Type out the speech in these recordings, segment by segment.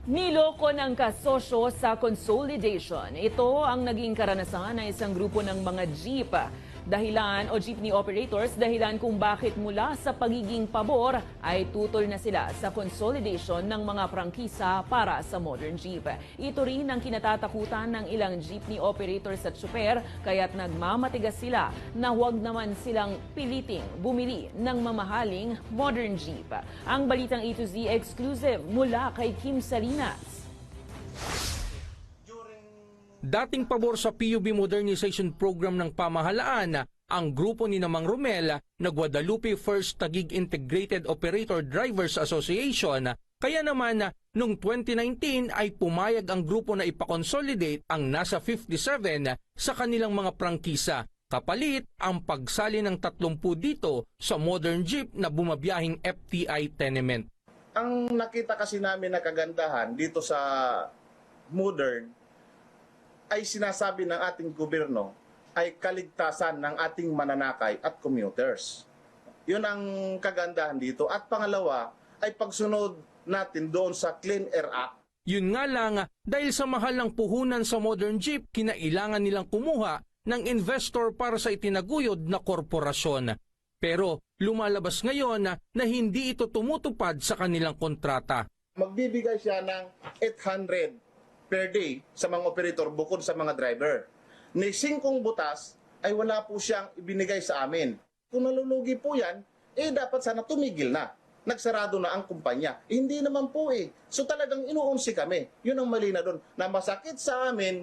Niloko ng kasosyo sa consolidation. Ito ang naging karanasan ng isang grupo ng mga jeep. Dahilan o jeepney operators, dahilan kung bakit mula sa pagiging pabor ay tutol na sila sa consolidation ng mga prangkisa para sa modern jeep. Ito rin ang kinatatakutan ng ilang jeepney operators at super, kaya't nagmamatigas sila na huwag naman silang piliting bumili ng mamahaling modern jeep. Ang balitang A to Z exclusive mula kay Kim Salinas. Dating pabor sa PUB Modernization Program ng pamahalaan, ang grupo ni Mang Romel na Guadalupe First Taguig Integrated Operator Drivers Association. Kaya naman noong 2019 ay pumayag ang grupo na ipakonsolidate ang nasa 57 sa kanilang mga prangkisa. Kapalit ang pagsali ng 30 dito sa modern jeep na bumabiyahing FTI tenement. Ang nakita kasi namin na kagandahan dito sa modern ay sinasabi ng ating gobyerno ay kaligtasan ng ating mananakay at commuters. Yun ang kagandahan dito. At pangalawa ay pagsunod natin doon sa Clean Air Act. Yun nga lang, dahil sa mahal ng puhunan sa modern jeep, kinailangan nilang kumuha ng investor para sa itinaguyod na korporasyon. Pero lumalabas ngayon na hindi ito tumutupad sa kanilang kontrata. Magbibigay siya ng 800 per day sa mga operator bukod sa mga driver. Ni 5 butas ay wala po siyang ibinigay sa amin. Kung nalulugi po yan, dapat sana tumigil na. Nagsarado na ang kumpanya. Hindi naman po So talagang inuunsi kami. Yun ang mali na doon. Na masakit sa amin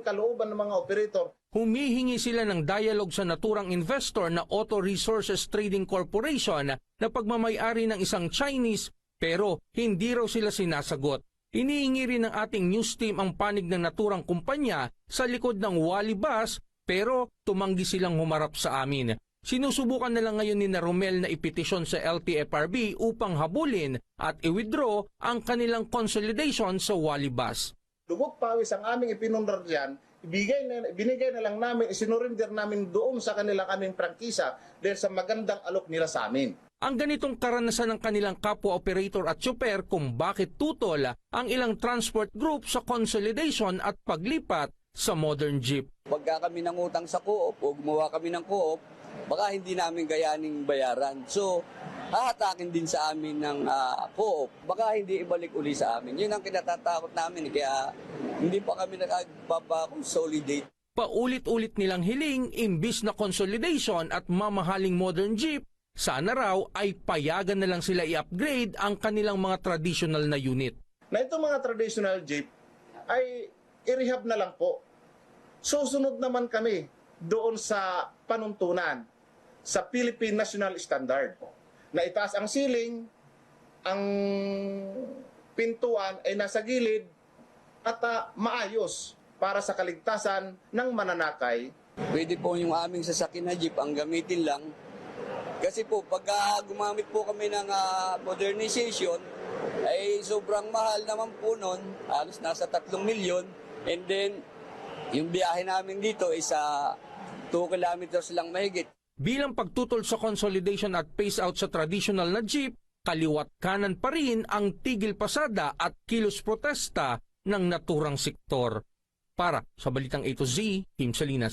kalooban ng mga operator. Humihingi sila ng dialogue sa naturang investor na Auto Resources Trading Corporation na pagmamay-ari ng isang Chinese, pero hindi raw sila sinasagot. Iniingi rin ng ating news team ang panig ng naturang kumpanya sa likod ng Wally Bus, pero tumanggi silang humarap sa amin. Sinusubukan na lang ngayon ni Romel na ipetisyon sa LTFRB upang habulin at i-withdraw ang kanilang consolidation sa Wally Bus. Dugok pawis ang aming ipinundar dyan, binigay na lang namin, isinurinder namin doon sa kanilang aming prangkisa dahil sa magandang alok nila sa amin. Ang ganitong karanasan ng kanilang kapwa-operator at super kung bakit tutol ang ilang transport group sa consolidation at paglipat sa modern jeep. Pagka kami nangutang sa co-op o gumawa kami ng co-op, baka hindi namin gayaning bayaran. So, hahatakin din sa amin ng co-op. Baka hindi ibalik uli sa amin. Yun ang kinatatakot namin. Kaya hindi pa kami nagpapakonsolidate. Paulit-ulit nilang hiling imbis na consolidation at mamahaling modern jeep, sana raw ay payagan na lang sila i-upgrade ang kanilang mga traditional na unit. Na itong mga traditional jeep ay i-rehab na lang po. Susunod naman kami doon sa panuntunan sa Philippine National Standard na itaas ang ceiling, ang pintuan ay nasa gilid at maayos para sa kaligtasan ng mananakay. Pwede po yung aming sasakyan na jeep ang gamitin lang. Kasi po, pagka gumamit po kami ng modernization, ay sobrang mahal naman po nun. Halos nasa 3 milyon. And then, yung biyahe namin dito is 2 kilometers lang mahigit. Bilang pagtutol sa consolidation at phase-out sa traditional na jeep, kaliwat kanan pa rin ang tigil pasada at kilos protesta ng naturang sektor. Para sa Balitang A to Z, Kim Salinas.